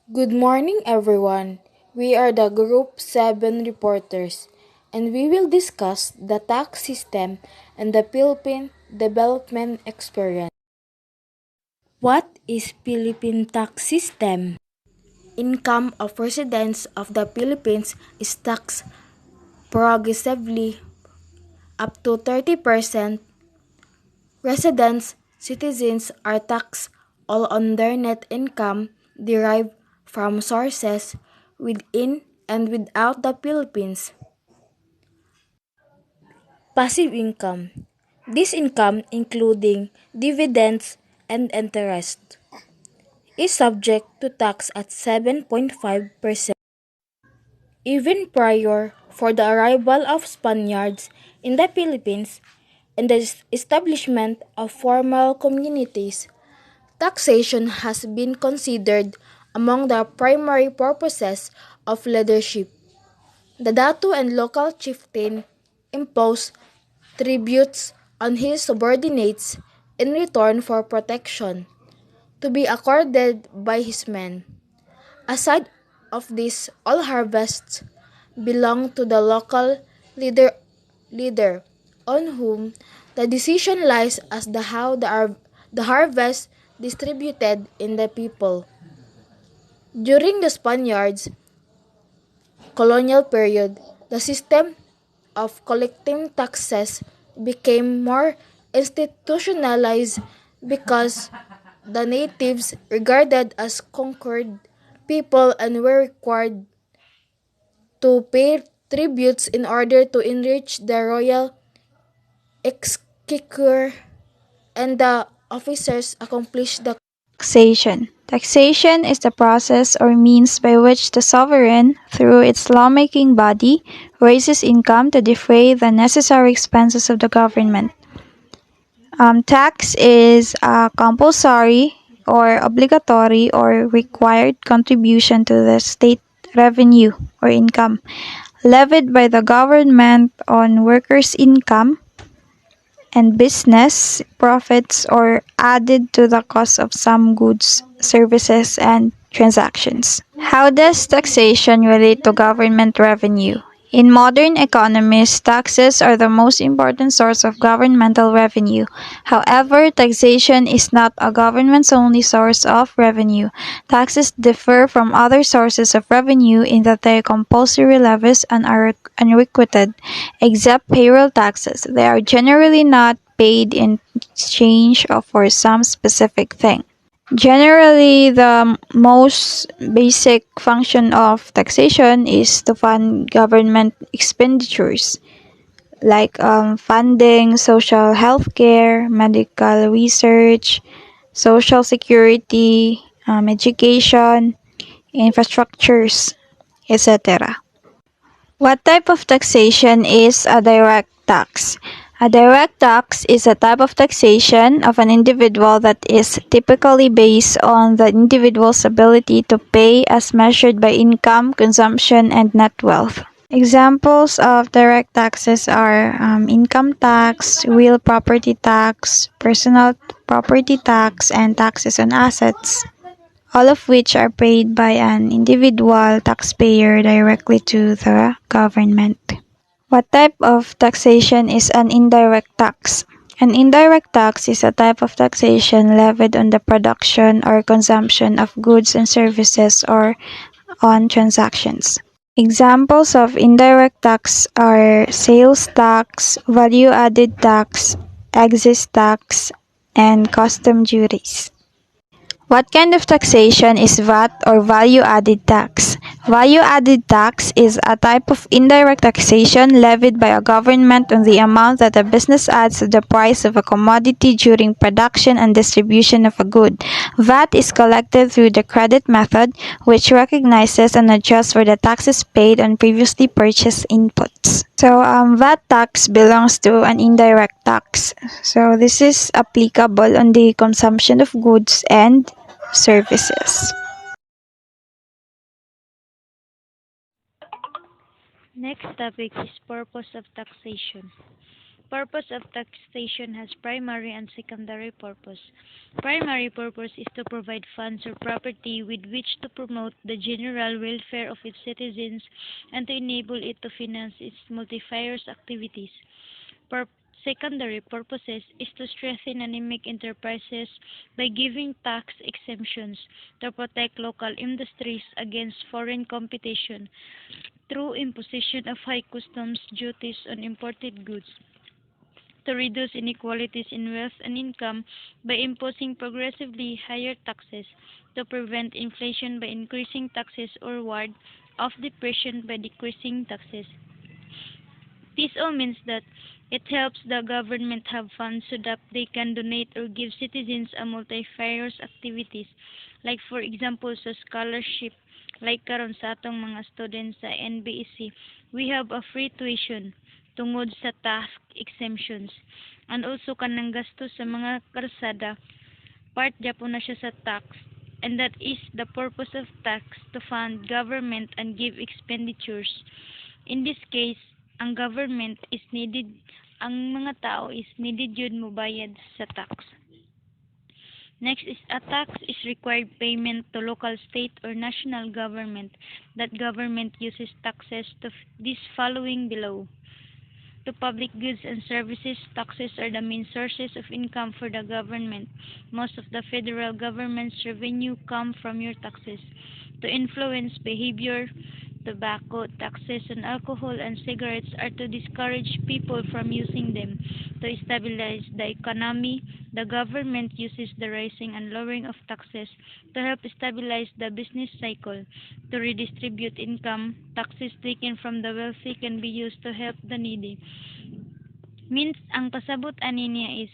Good morning, everyone. We are the Group 7 reporters, and we will discuss the tax system and the Philippine development experience. What is Philippine tax system? Income of residents of the Philippines is taxed progressively up to 30%. Residents, citizens are taxed all on their net income derived from sources within and without the Philippines. Passive income. This income, including dividends and interest, is subject to tax at 7.5%. Even prior for the arrival of Spaniards in the Philippines and the establishment of formal communities, taxation has been considered among the primary purposes of leadership. The Datu and local chieftain imposed tributes on his subordinates in return for protection to be accorded by his men. Aside of this, all harvests belong to the local leader on whom the decision lies as to how the harvest distributed in the people. During the Spaniards' colonial period, the system of collecting taxes became more institutionalized because the natives regarded as conquered people and were required to pay tributes in order to enrich the royal exchequer, and the officers accomplished the Taxation. Taxation is the process or means by which the sovereign, through its lawmaking body, raises income to defray the necessary expenses of the government. Tax is a compulsory or obligatory or required contribution to the state revenue or income levied by the government on workers' income and business profits or added to the cost of some goods, services, and transactions. How does taxation relate to government revenue? In modern economies, taxes are the most important source of governmental revenue. However, taxation is not a government's only source of revenue. Taxes differ from other sources of revenue in that they are compulsory levies and are unrequited, except payroll taxes. They are generally not paid in exchange for some specific thing. Generally, the most basic function of taxation is to fund government expenditures like funding social health care, medical research, social security, education, infrastructures, etc. What type of taxation is a direct tax? A direct tax is a type of taxation of an individual that is typically based on the individual's ability to pay as measured by income, consumption, and net wealth. Examples of direct taxes are income tax, real property tax, personal property tax, and taxes on assets, all of which are paid by an individual taxpayer directly to the government. What type of taxation is an indirect tax? An indirect tax is a type of taxation levied on the production or consumption of goods and services or on transactions. Examples of indirect tax are sales tax, value added tax, excise tax, and custom duties. What kind of taxation is VAT or value added tax? Value added tax is a type of indirect taxation levied by a government on the amount that a business adds to the price of a commodity during production and distribution of a good. VAT is collected through the credit method, which recognizes and adjusts for the taxes paid on previously purchased inputs. So, VAT tax belongs to an indirect tax. So, this is applicable on the consumption of goods and services. Next topic is purpose of taxation. Purpose of taxation has primary and secondary purpose. Primary purpose is to provide funds or property with which to promote the general welfare of its citizens and to enable it to finance its multifarious activities. Pur- Secondary purposes is to strengthen anemic enterprises by giving tax exemptions to protect local industries against foreign competition through imposition of high customs duties on imported goods, to reduce inequalities in wealth and income by imposing progressively higher taxes, to prevent inflation by increasing taxes or ward off depression by decreasing taxes. This all means that it helps the government have funds so that they can donate or give citizens a multifarious activities. Like for example sa scholarship, like karon sa atong mga students sa NBEC, we have a free tuition tungod sa tax exemptions. And also kanang gasto sa mga karsada, part gyapon na siya sa tax. And that is the purpose of tax to fund government and give expenditures. In this case, ang government is needed, ang mga tao is needed yun mobayad sa tax. Next is a tax is required payment to local, state, or national government. That government uses taxes to these following below. To public goods and services, taxes are the main sources of income for the government. Most of the federal government's revenue come from your taxes. To influence behavior, tobacco, taxes on alcohol and cigarettes are to discourage people from using them. To stabilize the economy, the government uses the rising and lowering of taxes to help stabilize the business cycle. To redistribute income, taxes taken from the wealthy can be used to help the needy. Means ang pasabot ani niya is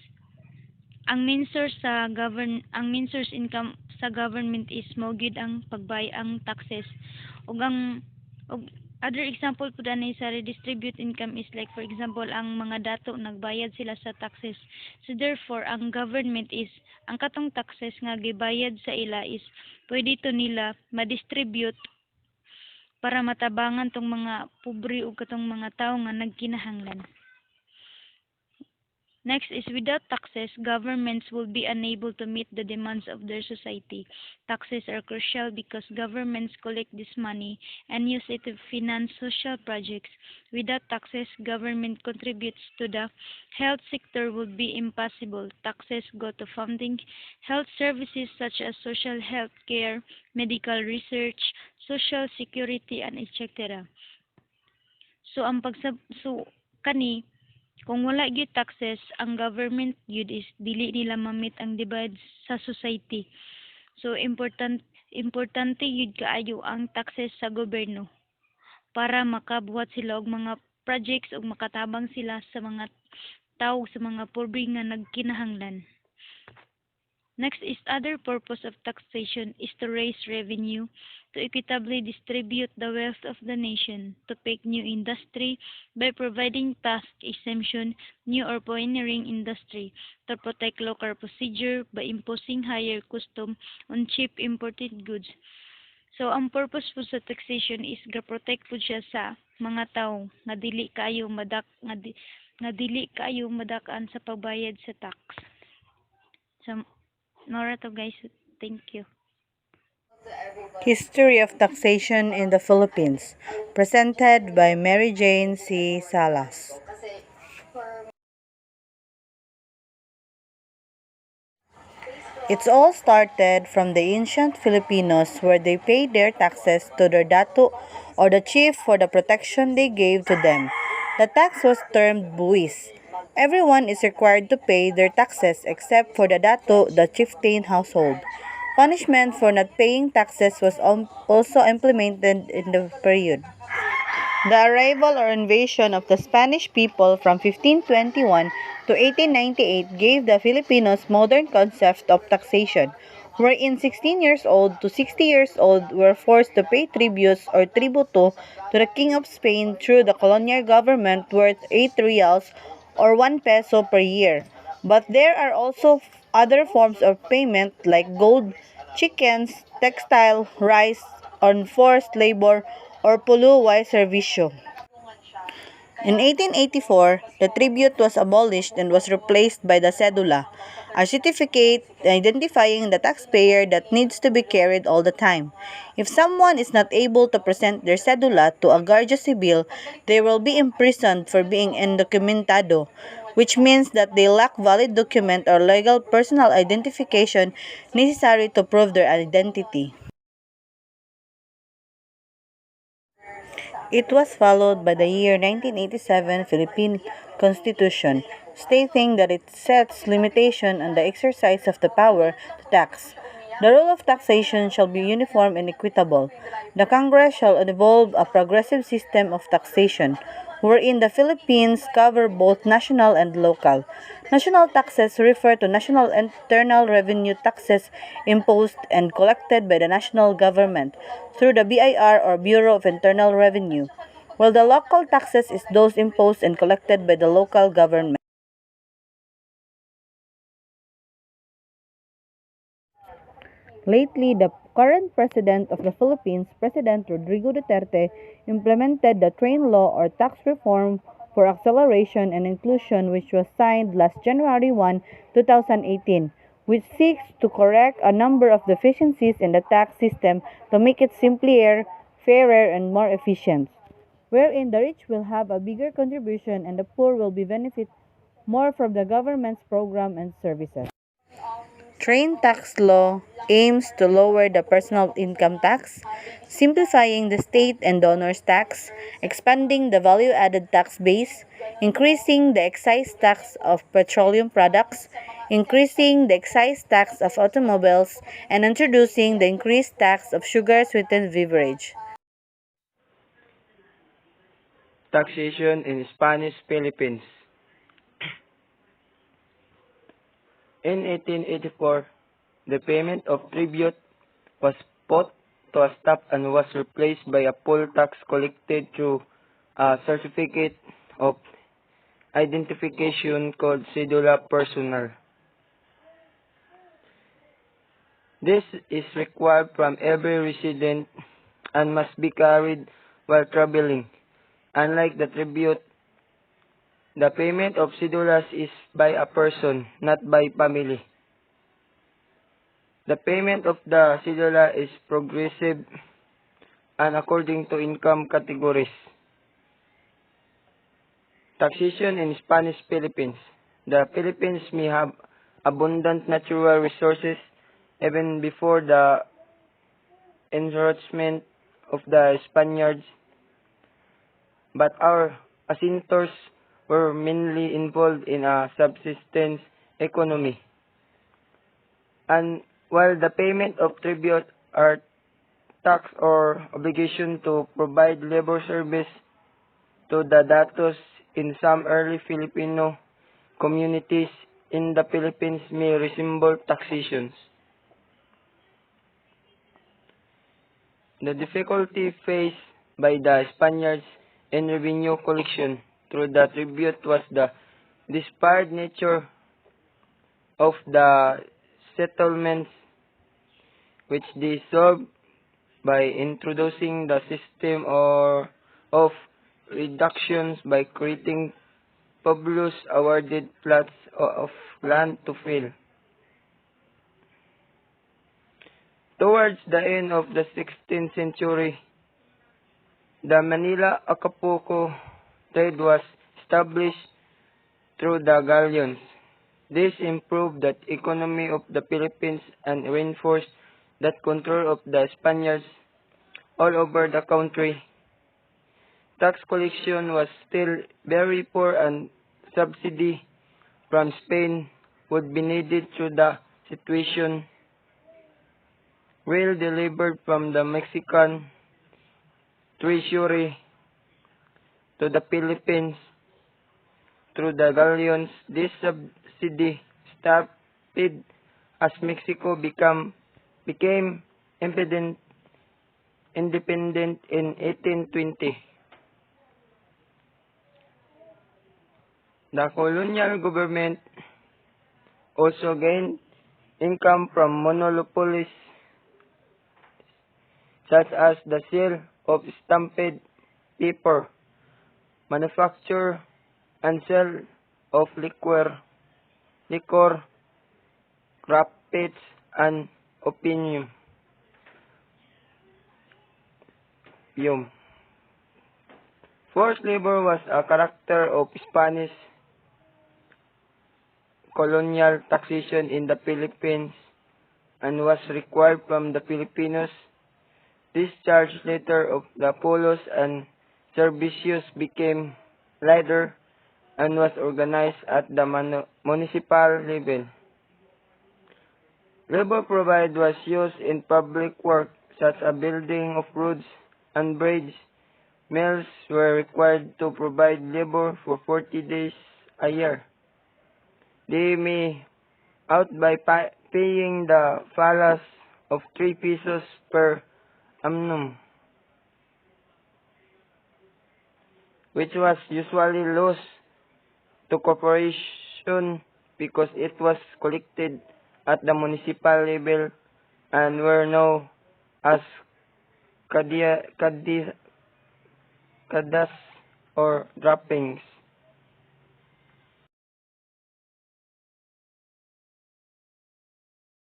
ang main source income sa government is mao gyud ang ang taxes ug ug other example pud ani sa redistribute income is like for example ang mga dato nagbayad sila sa taxes, so therefore ang government is ang katong taxes nga gibayad sa ila is pwede to nila ma-distribute para matabangan tong mga pobre ug katong mga tawo nga nagkinahanglan. Next is without taxes, governments will be unable to meet the demands of their society. Taxes are crucial because governments collect this money and use it to finance social projects. Without taxes, government contributes to the health sector would be impossible. Taxes go to funding health services such as social health care, medical research, social security, and etc. So ang kani kung wala gyud taxes, ang government gyud is dili nila mamit ang demand sa society. So importante gyud kaayo ang taxes sa gobyerno para makabuhat sila og mga projects ug makatabang sila sa mga tawo sa mga pobre nga nagkinahanglan. Next is other purpose of taxation is to raise revenue, to equitably distribute the wealth of the nation, to pick new industry by providing tax exemption, new or pioneering industry, to protect local procedure by imposing higher custom on cheap imported goods. So ang purpose po sa taxation is ga-protect po siya sa mga tao nga dili kayo nga dili kayo madakaan sa pagbayad sa tax. So Nora to guys, thank you. History of Taxation in the Philippines, presented by Mary Jane C. Salas. It's all started from the ancient Filipinos where they paid their taxes to their dato or the chief for the protection they gave to them. The tax was termed buwis. Everyone is required to pay their taxes except for the dato, the chieftain household. Punishment for not paying taxes was also implemented in the period. The arrival or invasion of the Spanish people from 1521 to 1898 gave the Filipinos modern concept of taxation, wherein 16 years old to 60 years old were forced to pay tributes or tributo to the King of Spain through the colonial government worth 8 reals or 1 peso per year. But there are also other forms of payment like gold, chickens, textile, rice, on forced labor, or puluway servisyo. In 1884, the tribute was abolished and was replaced by the cedula, a certificate identifying the taxpayer that needs to be carried all the time. If someone is not able to present their cedula to a guardia civil, they will be imprisoned for being indocumentado, which means that they lack valid document or legal personal identification necessary to prove their identity. It was followed by the year 1987 Philippine Constitution, stating that it sets limitation on the exercise of the power to tax. The rule of taxation shall be uniform and equitable. The Congress shall evolve a progressive system of taxation, wherein the Philippines cover both national and local. National taxes refer to national internal revenue taxes imposed and collected by the national government through the BIR or Bureau of Internal Revenue, while the local taxes is those imposed and collected by the local government. Lately, the current president of the Philippines, President Rodrigo Duterte, implemented the Train Law or Tax Reform for Acceleration and Inclusion, which was signed last January 1, 2018, which seeks to correct a number of deficiencies in the tax system to make it simpler, fairer, and more efficient, wherein the rich will have a bigger contribution and the poor will be benefit more from the government's program and services. Train tax law aims to lower the personal income tax, simplifying the state and donors tax, expanding the value-added tax base, increasing the excise tax of petroleum products, increasing the excise tax of automobiles, and introducing the increased tax of sugar-sweetened beverage. Taxation in Spanish Philippines. In 1884, the payment of tribute was put to a stop and was replaced by a poll tax collected through a certificate of identification called Cedula Personal. This is required from every resident and must be carried while traveling. Unlike the tribute, the payment of cedulas is by a person, not by family. The payment of the cedula is progressive and according to income categories. Taxation in Spanish Philippines. The Philippines may have abundant natural resources even before the encroachment of the Spaniards, but our ancestors were mainly involved in a subsistence economy. And while the payment of tribute are tax or obligation to provide labor service to the datos in some early Filipino communities in the Philippines may resemble taxations. The difficulty faced by the Spaniards in revenue collection through the tribute was the disparate nature of the settlements, which they solved by introducing the system of reductions by creating publicly awarded plots of land to fill. Towards the end of the 16th century, the Manila-Acapulco trade was established through the galleons. This improved the economy of the Philippines and reinforced that control of the Spaniards all over the country. Tax collection was still very poor and subsidy from Spain would be needed through the situation. Rail delivered from the Mexican treasury to the Philippines through the galleons. This subsidy started as Mexico became independent in 1820. The colonial government also gained income from monopolies such as the sale of stamped paper, manufacture, and sale of liquor, craft and opium. Forced labor was a character of Spanish colonial taxation in the Philippines and was required from the Filipinos. This charge later of the polos and servicios became lighter and was organized at the municipal level. Labor provided was used in public work such as building of roads and bridges. Mills were required to provide labor for 40 days a year. They may out by paying the falas of 3 pesos per annum, which was usually lost to corporation because it was collected at the municipal level and were known as kadas or droppings.